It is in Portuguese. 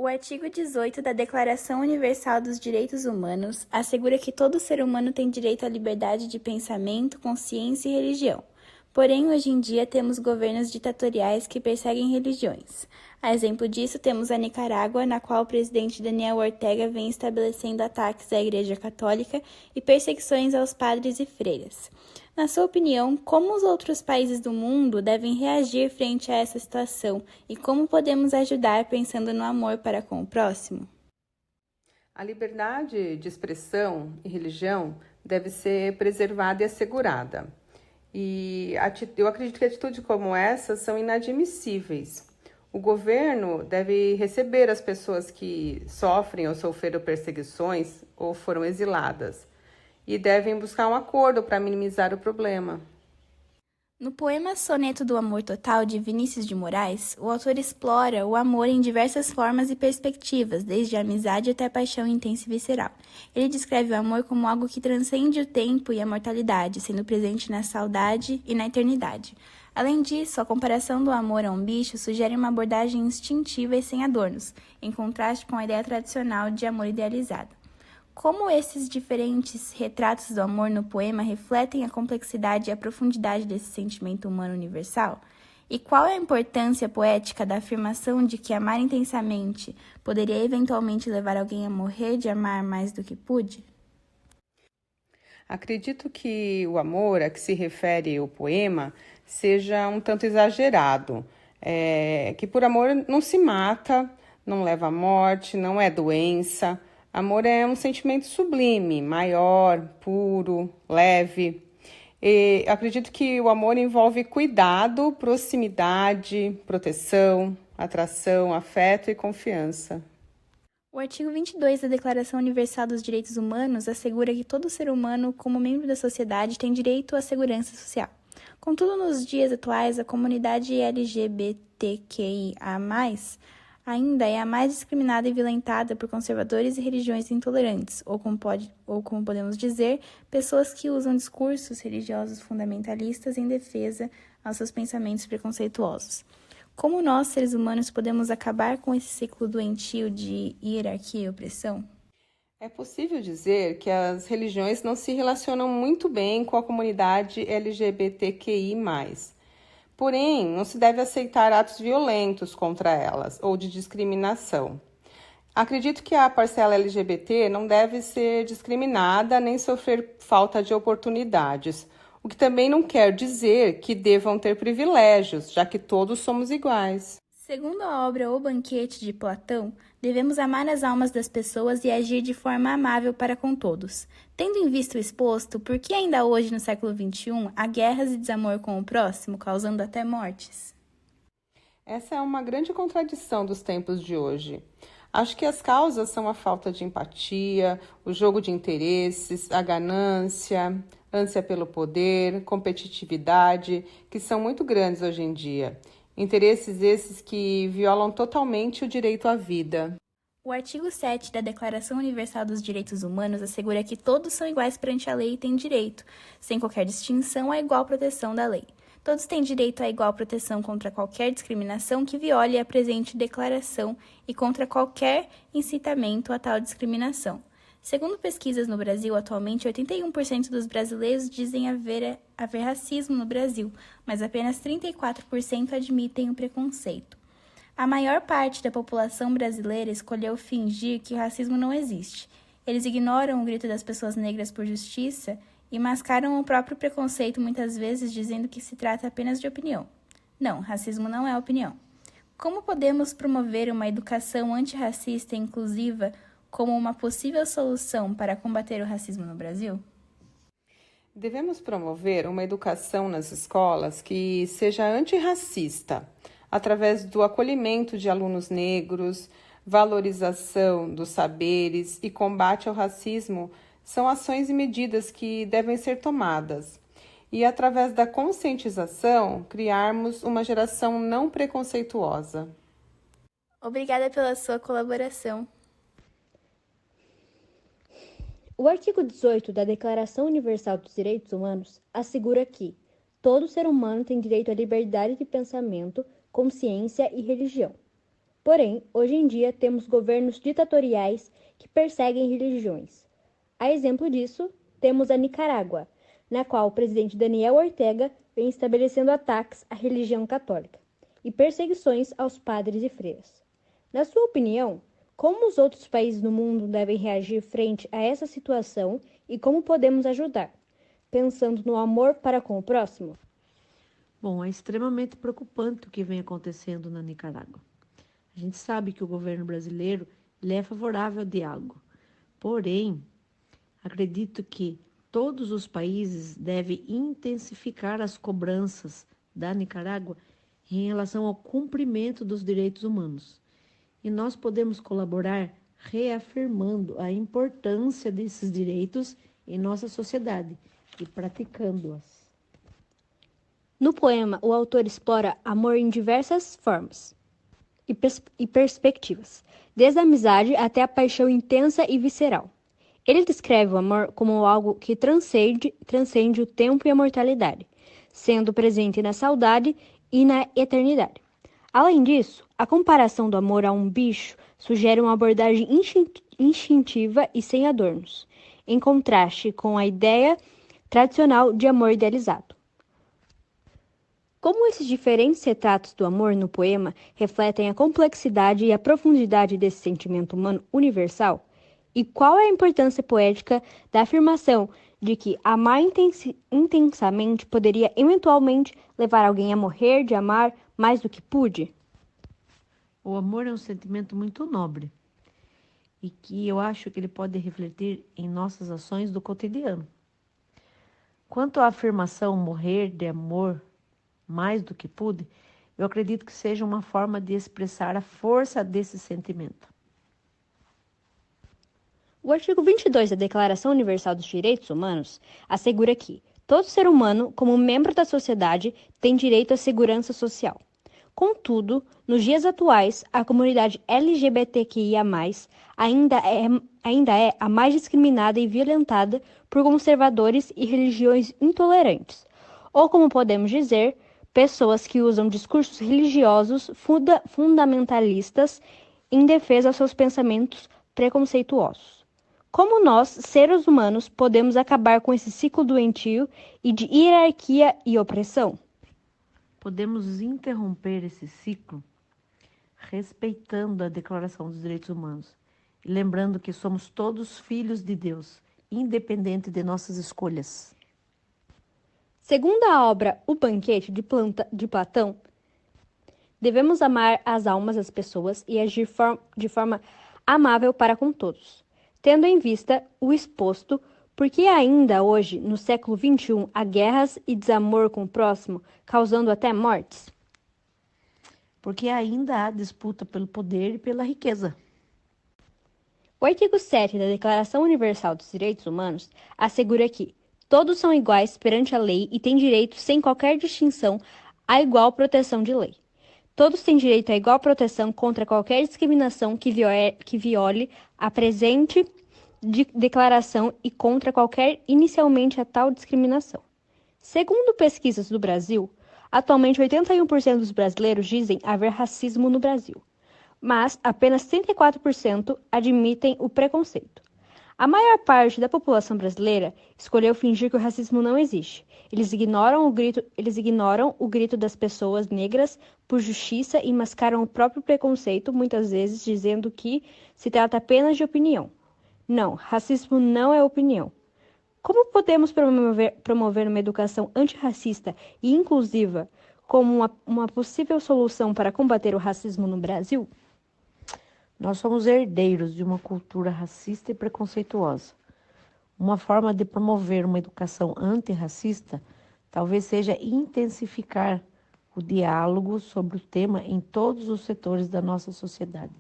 O artigo 18 da Declaração Universal dos Direitos Humanos assegura que todo ser humano tem direito à liberdade de pensamento, consciência e religião. Porém, hoje em dia temos governos ditatoriais que perseguem religiões. A exemplo disso, temos a Nicarágua, na qual o presidente Daniel Ortega vem estabelecendo ataques à Igreja Católica e perseguições aos padres e freiras. Na sua opinião, como os outros países do mundo devem reagir frente a essa situação e como podemos ajudar pensando no amor para com o próximo? A liberdade de expressão e religião deve ser preservada e assegurada. E eu acredito que atitudes como essa são inadmissíveis. O governo deve receber as pessoas que sofrem ou sofreram perseguições ou foram exiladas e devem buscar um acordo para minimizar o problema. No poema Soneto do Amor Total, de Vinícius de Moraes, o autor explora o amor em diversas formas e perspectivas, desde a amizade até a paixão intensa e visceral. Ele descreve o amor como algo que transcende o tempo e a mortalidade, sendo presente na saudade e na eternidade. Além disso, a comparação do amor a um bicho sugere uma abordagem instintiva e sem adornos, em contraste com a ideia tradicional de amor idealizado. Como esses diferentes retratos do amor no poema refletem a complexidade e a profundidade desse sentimento humano universal? E qual é a importância poética da afirmação de que amar intensamente poderia eventualmente levar alguém a morrer de amar mais do que pude? Acredito que o amor a que se refere o poema seja um tanto exagerado, que por amor não se mata, não leva à morte, não é doença. Amor é um sentimento sublime, maior, puro, leve. E acredito que o amor envolve cuidado, proximidade, proteção, atração, afeto e confiança. O artigo 22 da Declaração Universal dos Direitos Humanos assegura que todo ser humano, como membro da sociedade, tem direito à segurança social. Contudo, nos dias atuais, a comunidade LGBTQIA+, ainda é a mais discriminada e violentada por conservadores e religiões intolerantes, ou como podemos dizer, pessoas que usam discursos religiosos fundamentalistas em defesa aos seus pensamentos preconceituosos. Como nós, seres humanos, podemos acabar com esse ciclo doentio de hierarquia e opressão? É possível dizer que as religiões não se relacionam muito bem com a comunidade LGBTQI+. Porém, não se deve aceitar atos violentos contra elas ou de discriminação. Acredito que a parcela LGBT não deve ser discriminada nem sofrer falta de oportunidades, o que também não quer dizer que devam ter privilégios, já que todos somos iguais. Segundo a obra O Banquete de Platão, devemos amar as almas das pessoas e agir de forma amável para com todos. Tendo em vista o exposto, por que ainda hoje, no século XXI, há guerras e desamor com o próximo, causando até mortes? Essa é uma grande contradição dos tempos de hoje. Acho que as causas são a falta de empatia, o jogo de interesses, a ganância, ânsia pelo poder, competitividade, que são muito grandes hoje em dia. Interesses esses que violam totalmente o direito à vida. O artigo 7 da Declaração Universal dos Direitos Humanos assegura que todos são iguais perante a lei e têm direito, sem qualquer distinção, à igual proteção da lei. Todos têm direito à igual proteção contra qualquer discriminação que viole a presente declaração e contra qualquer incitamento a tal discriminação. Segundo pesquisas no Brasil, atualmente 81% dos brasileiros dizem haver racismo no Brasil, mas apenas 34% admitem o preconceito. A maior parte da população brasileira escolheu fingir que o racismo não existe. Eles ignoram o grito das pessoas negras por justiça e mascaram o próprio preconceito muitas vezes dizendo que se trata apenas de opinião. Não, racismo não é opinião. Como podemos promover uma educação antirracista e inclusiva como uma possível solução para combater o racismo no Brasil? Devemos promover uma educação nas escolas que seja antirracista, através do acolhimento de alunos negros, valorização dos saberes e combate ao racismo são ações e medidas que devem ser tomadas. E, através da conscientização, criarmos uma geração não preconceituosa. Obrigada pela sua colaboração. O artigo 18 da Declaração Universal dos Direitos Humanos assegura que todo ser humano tem direito à liberdade de pensamento, consciência e religião. Porém, hoje em dia temos governos ditatoriais que perseguem religiões. A exemplo disso, temos a Nicarágua, na qual o presidente Daniel Ortega vem estabelecendo ataques à religião católica e perseguições aos padres e freiras. Na sua opinião, como os outros países no mundo devem reagir frente a essa situação e como podemos ajudar, pensando no amor para com o próximo? Bom, é extremamente preocupante o que vem acontecendo na Nicarágua. A gente sabe que o governo brasileiro ele é favorável ao diálogo. Porém, acredito que todos os países devem intensificar as cobranças da Nicarágua em relação ao cumprimento dos direitos humanos. E nós podemos colaborar reafirmando a importância desses direitos em nossa sociedade e praticando-as. No poema, o autor explora amor em diversas formas e perspectivas, desde a amizade até a paixão intensa e visceral. Ele descreve o amor como algo que transcende o tempo e a mortalidade, sendo presente na saudade e na eternidade. Além disso, a comparação do amor a um bicho sugere uma abordagem instintiva e sem adornos, em contraste com a ideia tradicional de amor idealizado. Como esses diferentes retratos do amor no poema refletem a complexidade e a profundidade desse sentimento humano universal? E qual é a importância poética da afirmação de que amar intensamente poderia eventualmente levar alguém a morrer de amar mais do que pude? O amor é um sentimento muito nobre e que eu acho que ele pode refletir em nossas ações do cotidiano. Quanto à afirmação morrer de amor mais do que pude, eu acredito que seja uma forma de expressar a força desse sentimento. O artigo 22 da Declaração Universal dos Direitos Humanos assegura que todo ser humano, como membro da sociedade, tem direito à segurança social. Contudo, nos dias atuais, a comunidade LGBTQIA+, ainda é a mais discriminada e violentada por conservadores e religiões intolerantes, ou como podemos dizer, pessoas que usam discursos religiosos fundamentalistas em defesa aos seus pensamentos preconceituosos. Como nós, seres humanos, podemos acabar com esse ciclo doentio e de hierarquia e opressão? Podemos interromper esse ciclo respeitando a Declaração dos Direitos Humanos e lembrando que somos todos filhos de Deus, independente de nossas escolhas. Segundo a obra O Banquete de Platão, devemos amar as almas das pessoas e agir de forma amável para com todos, tendo em vista o exposto, porque ainda hoje, no século XXI, há guerras e desamor com o próximo, causando até mortes? Porque ainda há disputa pelo poder e pela riqueza. O artigo 7 da Declaração Universal dos Direitos Humanos assegura que todos são iguais perante a lei e têm direito, sem qualquer distinção, à igual proteção de lei. Todos têm direito à igual proteção contra qualquer discriminação que viole a presente declaração e contra qualquer inicialmente a tal discriminação. Segundo pesquisas do Brasil, atualmente 81% dos brasileiros dizem haver racismo no Brasil, mas apenas 34% admitem o preconceito. A maior parte da população brasileira escolheu fingir que o racismo não existe. Eles ignoram o grito das pessoas negras por justiça e mascaram o próprio preconceito, muitas vezes dizendo que se trata apenas de opinião. Não, racismo não é opinião. Como podemos promover uma educação antirracista e inclusiva como uma possível solução para combater o racismo no Brasil? Nós somos herdeiros de uma cultura racista e preconceituosa. Uma forma de promover uma educação antirracista talvez seja intensificar o diálogo sobre o tema em todos os setores da nossa sociedade.